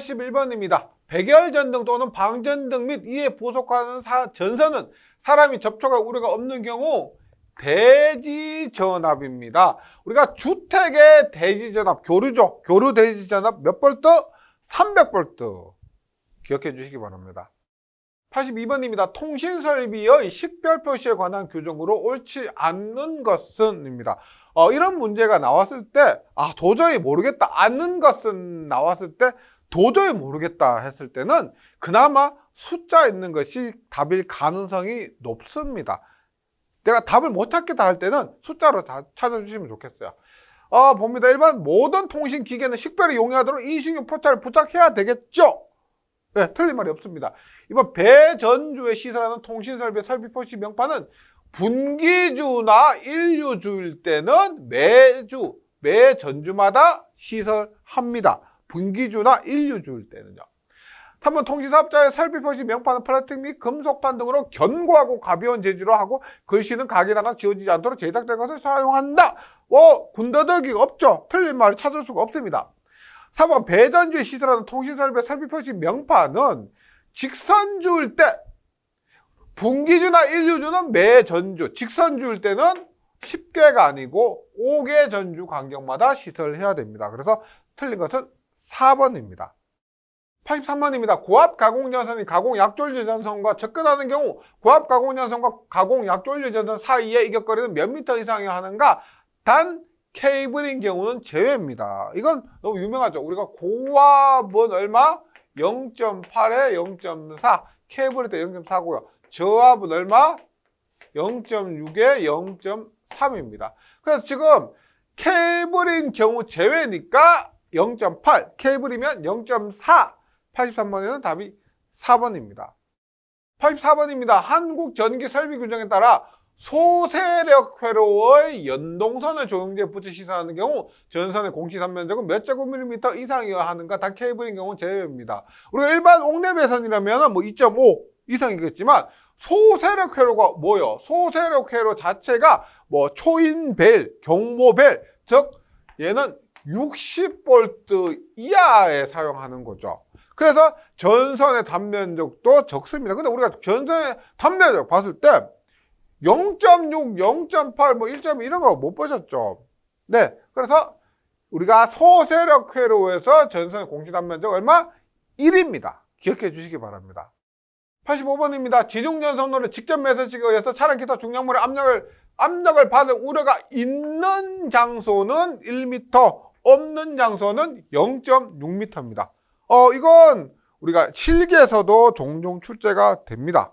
81번입니다. 백열전등 또는 방전등 및 이에 부속하는 전선은 사람이 접촉할 우려가 없는 경우 대지전압입니다. 우리가 주택의 대지전압, 교류죠. 교류 대지전압 몇 볼트? 300볼트. 기억해 주시기 바랍니다. 82번입니다. 통신설비의 식별 표시에 관한 규정으로 옳지 않는 것은 입니다. 이런 문제가 나왔을 때 도저히 모르겠다. 않는 것은 나왔을 때 도저히 모르겠다 했을 때는 그나마 숫자 있는 것이 답일 가능성이 높습니다. 내가 답을 못 찾겠다 할 때는 숫자로 다 찾아주시면 좋겠어요. 봅니다. 일반 모든 통신기계는 식별이 용이하도록 이식용 포차를 부착해야 되겠죠? 네, 틀린 말이 없습니다. 이번 배전주에 시설하는 통신설비 설비표시 명판은 분기주나 일류주일 때는 매전주마다 시설합니다. 분기주나 일류주일 때는요. 3번 통신사업자의 설비표시 명판은 플라스틱 및 금속판 등으로 견고하고 가벼운 재질로 하고 글씨는 각에다가 지워지지 않도록 제작된 것을 사용한다. 군더더기가 없죠. 틀린 말을 찾을 수가 없습니다. 4번 배전주에 시설하는 통신설비 설비표시 명판은 직선주일 때 분기주나 일류주는 매전주, 직선주일 때는 10개가 아니고 5개 전주 간격마다 시설해야 됩니다. 그래서 틀린 것은 4번입니다. 83번입니다. 고압 가공전선이 가공 약졸류 전선과 접근하는 경우 고압 가공전선과 가공 약졸류 전선 사이의 이격거리는 몇 미터 이상이어야 하는가? 단 케이블인 경우는 제외입니다. 이건 너무 유명하죠. 우리가 고압은 얼마? 0.8에 0.4. 케이블일 때 0.4고요. 저압은 얼마? 0.6에 0.3입니다. 그래서 지금 케이블인 경우 제외니까 0.8, 케이블이면 0.4. 83번에는 답이 4번입니다. 84번입니다. 한국전기설비규정에 따라 소세력 회로의 연동선을 조영제에 붙여 시설하는 경우 전선의 공시단면적은 몇 제곱밀리미터 이상이어야 하는가? 단 케이블인 경우는 제외입니다. 우리가 일반 옥내배선이라면 2.5 이상이겠지만 소세력 회로가 뭐요? 소세력 회로 자체가 초인벨, 경모벨, 즉 얘는 60V 이하에 사용하는 거죠. 그래서 전선의 단면적도 적습니다. 근데 우리가 전선의 단면적 봤을 때 0.6, 0.8, 1.2 이런 거 못 보셨죠? 네. 그래서 우리가 소세력 회로에서 전선의 공시 단면적 얼마? 1입니다. 기억해 주시기 바랍니다. 85번입니다. 지중전선로를 직접 매설식에 의해서 차량 기타 중량물의 압력을 받을 우려가 있는 장소는 1m, 없는 장소는 0.6m입니다. 이건 우리가 실기에서도 종종 출제가 됩니다.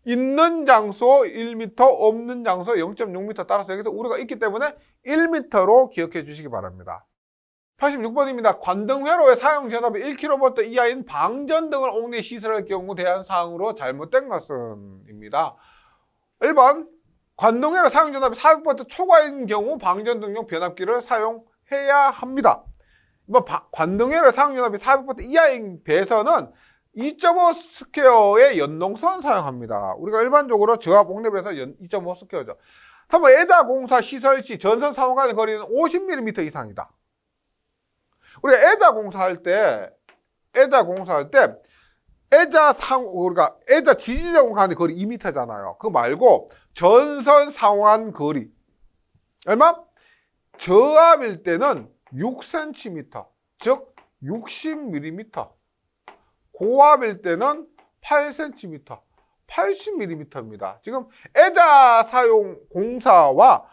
있는 장소 1m, 없는 장소 0.6m 따라서 여기서 우려가 있기 때문에 1m로 기억해 주시기 바랍니다. 86번입니다. 관등회로의 사용 전압이 1kV 이하인 방전등을 옥내에 시설할 경우 대한 사항으로 잘못된 것은 입니다. 1번 관등회로 사용 전압이 400V 초과인 경우 방전등용 변압기를 사용해야 합니다. 관등회로 사용 전압이 400V 이하인 배선은 2.5 스퀘어의 연동선 사용합니다. 우리가 일반적으로 저압 옥내배선 2.5 스퀘어죠. 3번 에다 공사 시설 시 전선 상호 간의 거리는 50mm 이상이다. 우리가 에다 공사할 때 우리가 에다 지지정 간의 거리 2m잖아요. 그거 말고 전선 상호간 거리 얼마? 저압일 때는 6cm, 즉 60mm. 고압일 때는 8cm, 80mm입니다. 지금 에다 사용 공사와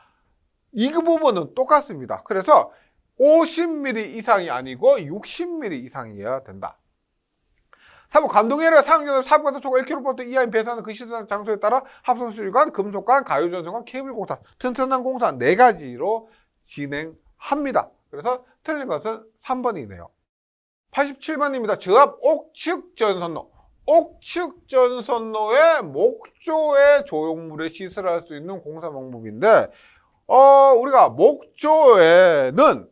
이 부분은 똑같습니다. 그래서 50mm 이상이 아니고 60mm 이상이어야 된다. 3번 관동회로 사용전압 400V 초과 1kV 이하인 배선은 그 시설 장소에 따라 합성수질관, 금속관, 가요전선관, 케이블 공사, 튼튼한 공사 4가지로 진행합니다. 그래서 틀린 것은 3번이네요. 87번입니다. 저압 옥측전선로. 옥측전선로의 목조의 조형물에 시설할 수 있는 공사 방법인데 우리가 목조에는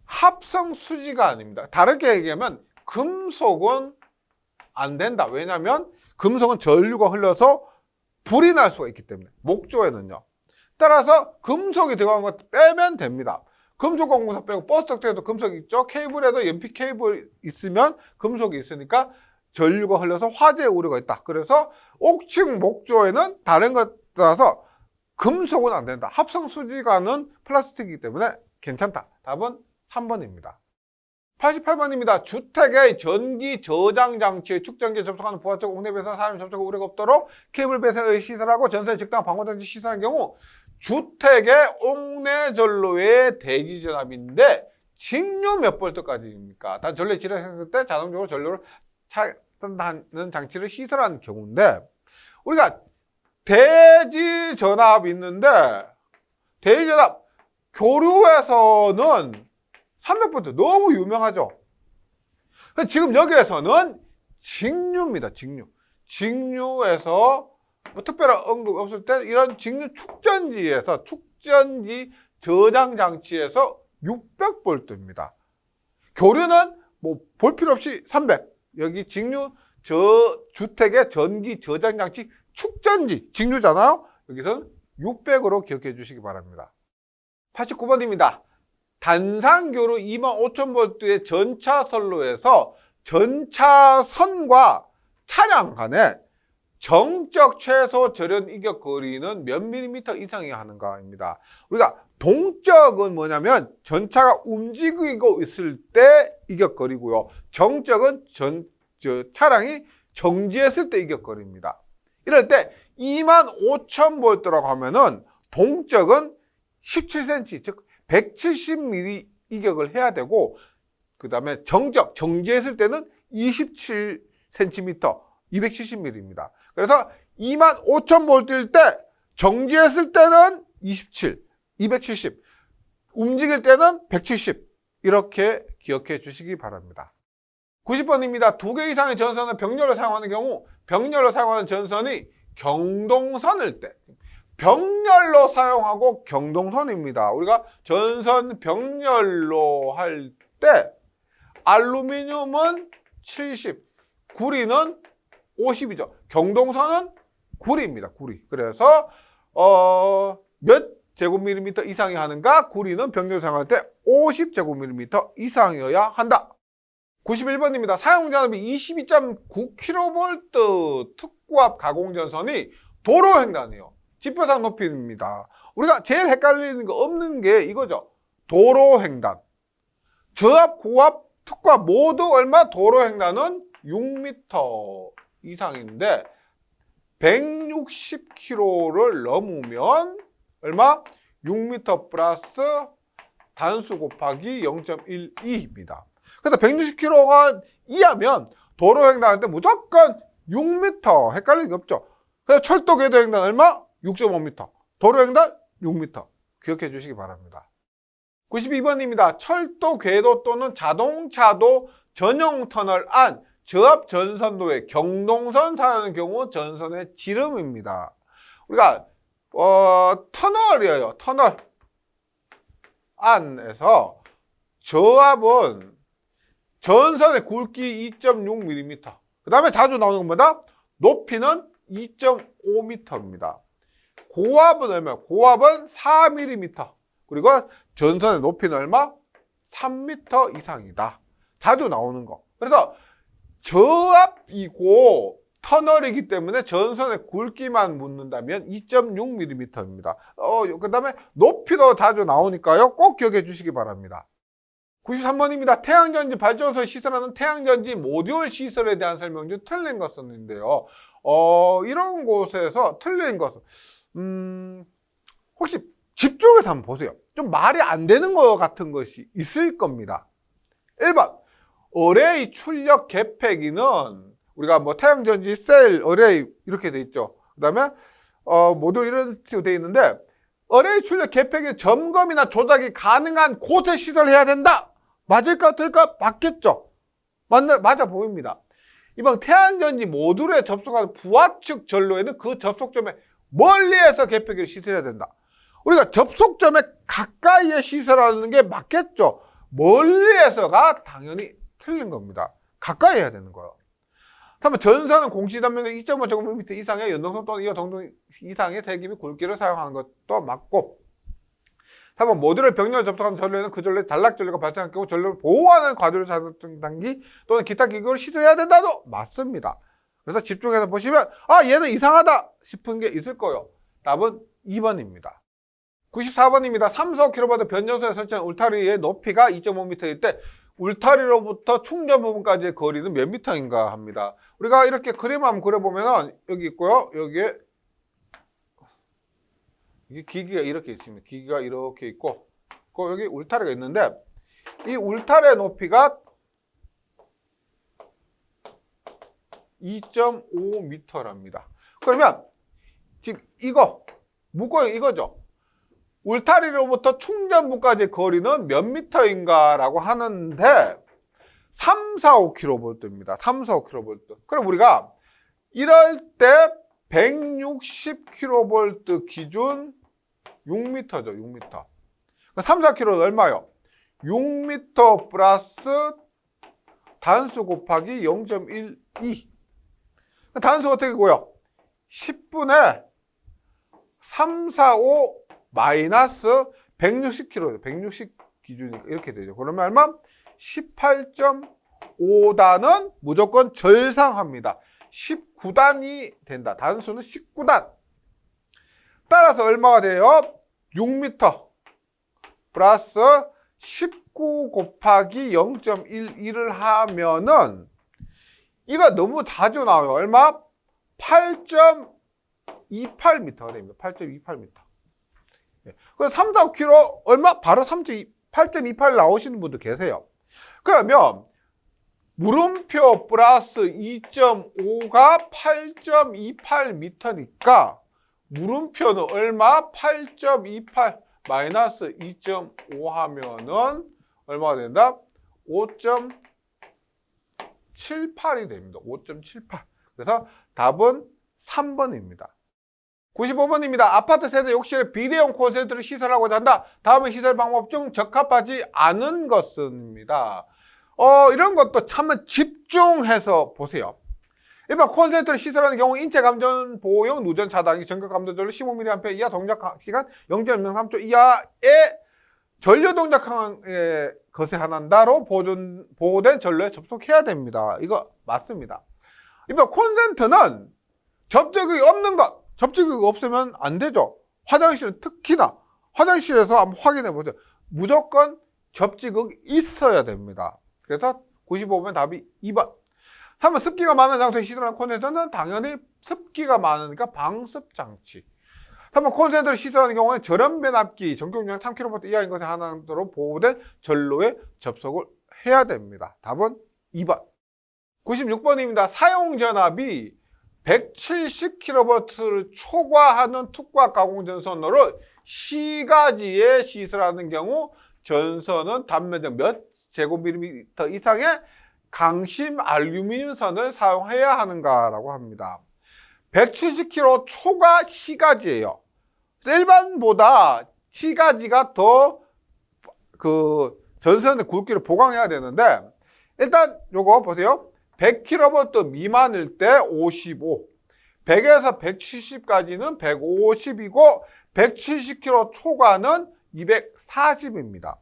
합성 수지가 아닙니다. 다르게 얘기하면 금속은 안 된다. 왜냐하면 금속은 전류가 흘러서 불이 날 수가 있기 때문에 목조에는요. 따라서 금속이 들어간 것 빼면 됩니다. 금속 공구사 빼고 버스 덕트에도 금속이 있죠. 케이블에도 연필 케이블 있으면 금속이 있으니까 전류가 흘러서 화재 우려가 있다. 그래서 옥측 목조에는 다른 것 따라서 금속은 안 된다. 합성 수지가는 플라스틱이기 때문에 괜찮다. 답은 3번입니다. 88번입니다. 주택의 전기 저장 장치의 축전기에 접속하는 부하적 옥내배선 사람이 접촉 우려가 없도록 케이블 배선의 시설하고 전선에 적당한 방호장치 시설한 경우 주택의 옥내 전로의 대지 전압인데 직류 몇 볼트까지입니까? 단 전로의 질환이 생겼을 때 자동적으로 전로를 차단하는 장치를 시설한 경우인데 우리가 대지 전압이 있는데 대지 전압 교류에서는 300볼트 너무 유명하죠. 지금 여기에서는 직류입니다. 직류에서 뭐 특별한 언급 없을 때 이런 직류 축전지에서 축전지 저장 장치에서 600볼트입니다. 교류는 뭐 볼 필요 없이 300. 여기 직류 주택의 전기 저장 장치 축전지 직류잖아요. 여기서는 600으로 기억해 주시기 바랍니다. 89번입니다. 단상교로 25,000볼트의 전차선로에서 전차선과 차량 간에 정적 최소 절연 이격 거리는 몇 밀리미터 이상이어야 하는가입니다. 우리가 동적은 뭐냐면 전차가 움직이고 있을 때 이격 거리고요. 정적은 차량이 정지했을 때 이격 거리입니다. 이럴 때 25,000볼트라고 하면은 동적은 17cm, 즉 170mm 이격을 해야 되고, 그 다음에 정지했을 때는 27cm, 270mm입니다. 그래서 25,000볼트일 때, 정지했을 때는 27, 270, 움직일 때는 170, 이렇게 기억해 주시기 바랍니다. 90번입니다. 2개 이상의 전선을 병렬로 사용하는 경우, 병렬로 사용하는 전선이 경동선일 때, 병렬로 사용하고 경동선입니다. 우리가 전선 병렬로 할 때 알루미늄은 70, 구리는 50이죠. 경동선은 구리입니다. 구리. 그래서 몇 제곱밀리미터 이상이 하는가? 구리는 병렬로 사용할 때 50제곱밀리미터 이상이어야 한다. 91번입니다. 사용전압이 22.9kV 특고압 가공전선이 도로횡단이요. 지표상 높이입니다. 우리가 제일 헷갈리는 거 없는 게 이거죠. 도로횡단. 저압, 고압, 특고압 모두 얼마? 도로횡단은 6m 이상인데 160km를 넘으면 얼마? 6m 플러스 단수 곱하기 0.12입니다. 근데 160km가 이하면 도로횡단할 때 무조건 6m 헷갈리는 게 없죠. 그래서 철도 궤도 횡단 얼마? 6.5m. 도로횡단 6m. 기억해 주시기 바랍니다. 92번입니다. 철도 궤도 또는 자동차도 전용 터널 안 저압 전선도의 경동선 사용하는 경우 전선의 지름입니다. 우리가 터널이에요. 터널 안에서 저압은 전선의 굵기 2.6mm. 그 다음에 자주 나오는 건 뭐다? 높이는 2.5m입니다. 고압은 얼마? 고압은 4mm. 그리고 전선의 높이는 얼마? 3m 이상이다. 자주 나오는 거. 그래서 저압이고 터널이기 때문에 전선의 굵기만 묻는다면 2.6mm입니다. 그 다음에 높이도 자주 나오니까요. 꼭 기억해 주시기 바랍니다. 93번입니다. 태양전지 발전소에 시설하는 태양전지 모듈 시설에 대한 설명 중 틀린 것 썼는데요. 이런 곳에서 틀린 것은 혹시 집중해서 한번 보세요. 좀 말이 안 되는 것 같은 것이 있을 겁니다. 1번 어레이 출력 개폐기는 우리가 뭐 태양전지 셀 어레이 이렇게 돼 있죠. 그 다음에 모듈 이런 식으로 돼 있는데 어레이 출력 개폐기 점검이나 조작이 가능한 곳에 시설해야 된다. 맞을까 틀까? 맞겠죠. 맞아 보입니다. 이번 태양전지 모듈에 접속하는 부하측 전로에는 그 접속점에 멀리에서 개폐기를 시설해야 된다. 우리가 접속점에 가까이에 시설하는 게 맞겠죠. 멀리에서가 당연히 틀린 겁니다. 가까이 해야 되는 거예요. 다음에 전선은 공시단면적 2.5제곱미터 이상의 연동선 또는 이어 동동 이상의 대기미 굵기를 사용하는 것도 맞고, 3번 모듈을 병렬 접촉하는 전류에는 그 전류에 단락 전류가 발생할 경우 전류를 보호하는 과도류 자동단기 또는 기타 기구를 시도해야 된다도 맞습니다. 그래서 집중해서 보시면 얘는 이상하다 싶은 게 있을 거예요. 답은 2번입니다. 94번입니다. 3-4kV 변전소에 설치한 울타리의 높이가 2.5m일 때 울타리로부터 충전 부분까지의 거리는 몇 미터인가 합니다. 우리가 이렇게 그림을 한번 그려보면 여기 있고요. 여기에 기기가 이렇게 있습니다. 기기가 이렇게 있고 여기 울타리가 있는데 이 울타리의 높이가 2.5m랍니다. 그러면 지금 이거 묶어요. 이거죠. 울타리로부터 충전부까지의 거리는 몇 미터인가 라고 하는데 3-4-5kV입니다. 3-4-5kV. 그럼 우리가 이럴 때 160kV 기준 6m죠. 6m. 3-4kV 얼마요? 6m 플러스 단수 곱하기 0.12. 단수가 어떻게 고요? 10분의 3-4-5 마이너스 160kg, 160 기준이니까 이렇게 되죠. 그러면 얼마? 18.5단은 무조건 절상합니다. 19단이 된다. 단수는 19단. 따라서 얼마가 돼요? 6m 플러스 19 곱하기 0.12를 하면은 이거 너무 자주 나와요. 얼마? 8.28m가 됩니다. 8.28m. 그래서 3-4kg 얼마? 바로 8.28 나오시는 분도 계세요. 그러면 물음표 플러스 2.5가 8.28m니까 물음표는 얼마? 8.28 마이너스 2.5 하면은 얼마가 된다? 5.78이 됩니다. 5.78. 그래서 답은 3번입니다. 95번입니다. 아파트 세대 욕실에 비대용 콘센트를 시설하고자 한다. 다음의 시설 방법 중 적합하지 않은 것은입니다. 이런 것도 한번 집중해서 보세요. 일반 콘센트를 시설하는 경우 인체 감전 보호용 누전 차단기 전극 감도 전류 15mA 이하 동작 시간 0.03초 이하의 전류 동작에 것에 한한다로 보호된 전류에 접속해야 됩니다. 이거 맞습니다. 일반 콘센트는 접촉이 없는 것, 접촉이 없으면 안 되죠. 화장실은 특히나 화장실에서 한번 확인해 보세요. 무조건 접촉이 있어야 됩니다. 그래서 95번 답이 2번. 3번 습기가 많은 장소에 시설하는 콘센트는 당연히 습기가 많으니까 방습 장치. 3번 콘센트를 시설하는 경우에 절연 변압기 전경량 3kV 이하인 것에 한하도록 보호된 전로에 접속을 해야 됩니다. 답은 2번. 96번입니다. 사용 전압이 170kV를 초과하는 특과 가공 전선로를 시가지에 시설하는 경우 전선은 단면적 몇 제곱밀리미터 이상의 강심 알루미늄 선을 사용해야 하는가라고 합니다. 170kV 초과 시가지예요. 일반보다 시가지가 더 전선의 굵기를 보강해야 되는데 일단 요거 보세요. 100kV 미만일 때 55, 100에서 170까지는 150이고 170kV 초과는 240입니다.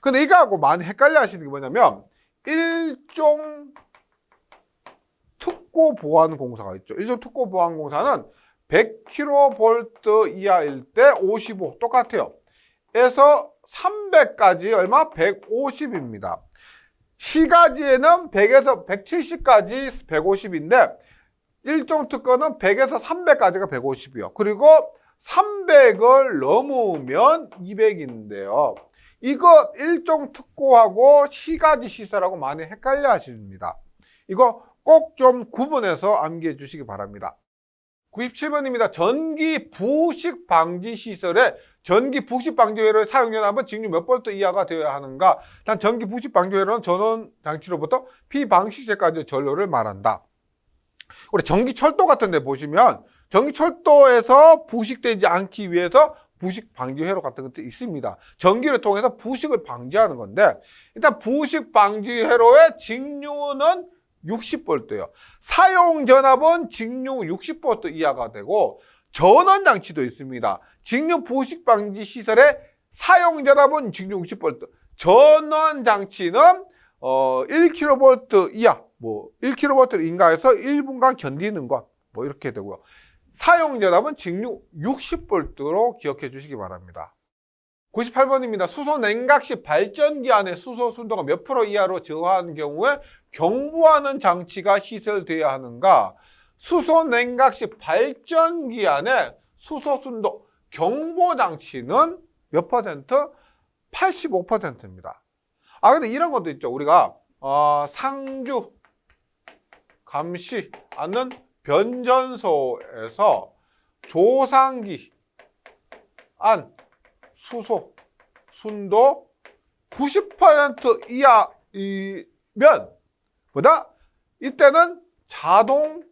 근데 이거하고 많이 헷갈려 하시는 게 뭐냐면 일종 특고 보안 공사가 있죠. 일종 특고 보안 공사는 100kV 이하일 때 55 똑같아요. 에서 300까지 얼마? 150입니다. 시가지에는 100에서 170까지 150인데 일종 특허는 100에서 300까지가 150이요. 그리고 300을 넘으면 200인데요. 이거 일종 특고하고 시가지 시설하고 많이 헷갈려 하십니다. 이거 꼭 좀 구분해서 암기해 주시기 바랍니다. 97번입니다. 전기 부식 방지 시설에 전기 부식 방지 회로의 사용 연압은 직류 몇 볼트 이하가 되어야 하는가? 단 전기 부식 방지 회로는 전원 장치로부터 피방식제까지의 전로를 말한다. 우리 전기 철도 같은 데 보시면 전기 철도에서 부식되지 않기 위해서 부식 방지 회로 같은 것도 있습니다. 전기를 통해서 부식을 방지하는 건데 일단 부식 방지 회로의 직류는 60V예요. 사용 전압은 직류 60V 이하가 되고 전원 장치도 있습니다. 직류 부식 방지 시설에 사용전압은 직류 60V. 전원 장치는 1kV 이하, 1kV 인가해서 1분간 견디는 것, 이렇게 되고요. 사용전압은 직류 60V로 기억해 주시기 바랍니다. 98번입니다. 수소 냉각시 발전기 안에 수소 순도가 몇 프로 이하로 저하하는 경우에 경보하는 장치가 시설되어야 하는가? 수소 냉각시 발전기 안에 수소 순도 경보 장치는 몇 퍼센트? 85%입니다. 근데 이런 것도 있죠. 우리가 상주 감시하는 변전소에서 조상기 안 수소 순도 90% 이하이면 뭐다? 이때는 자동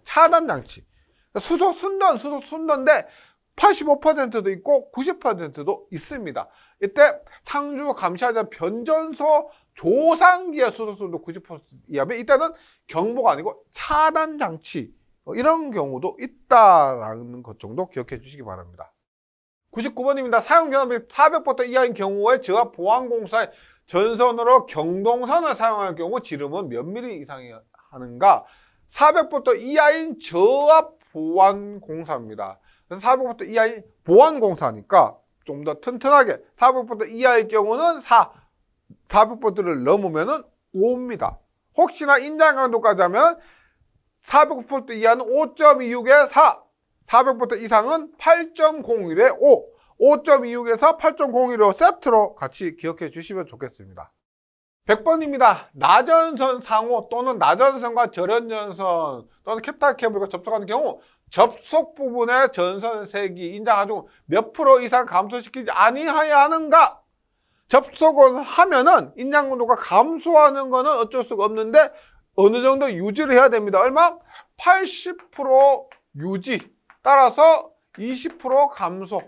차단 장치. 수소 순도인데 85%도 있고 90%도 있습니다. 이때 상주 감시하자 변전소 조상기의 수소 순도 90% 이하면 이때는 경보가 아니고 차단 장치, 이런 경우도 있다라는 것 정도 기억해 주시기 바랍니다. 99번입니다. 사용전압이 400V 이하인 경우에 저압 보완공사의 전선으로 경동선을 사용할 경우 지름은 몇 mm 이상이 하는가? 400V 이하인 저압 보완공사입니다. 그래서 400V 이하인 보완공사니까 좀 더 튼튼하게 400V 이하의 경우는 400V를 넘으면 5입니다. 혹시나 인장 강도까지 하면 400V 이하는 5.26에 4, 400V 이상은 8.01에 5, 5.26에서 8.01로 세트로 같이 기억해 주시면 좋겠습니다. 100번입니다. 나전선 상호 또는 나전선과 절연전선 또는 캡타 케이블과 접촉하는 경우 접속 부분의 전선 세기 인장하중 몇 프로 이상 감소시키지 아니하여야 하는가? 접속을 하면은 인장 강도가 감소하는 거는 어쩔 수가 없는데 어느 정도 유지를 해야 됩니다. 얼마? 80% 유지. 따라서 20% 감소.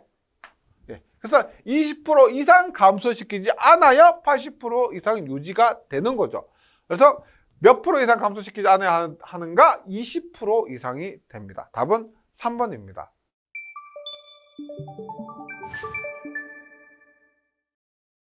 그래서 20% 이상 감소시키지 않아야 80% 이상 유지가 되는 거죠. 그래서 몇 프로 이상 감소시키지 않아야 하는가? 20% 이상이 됩니다. 답은 3번입니다.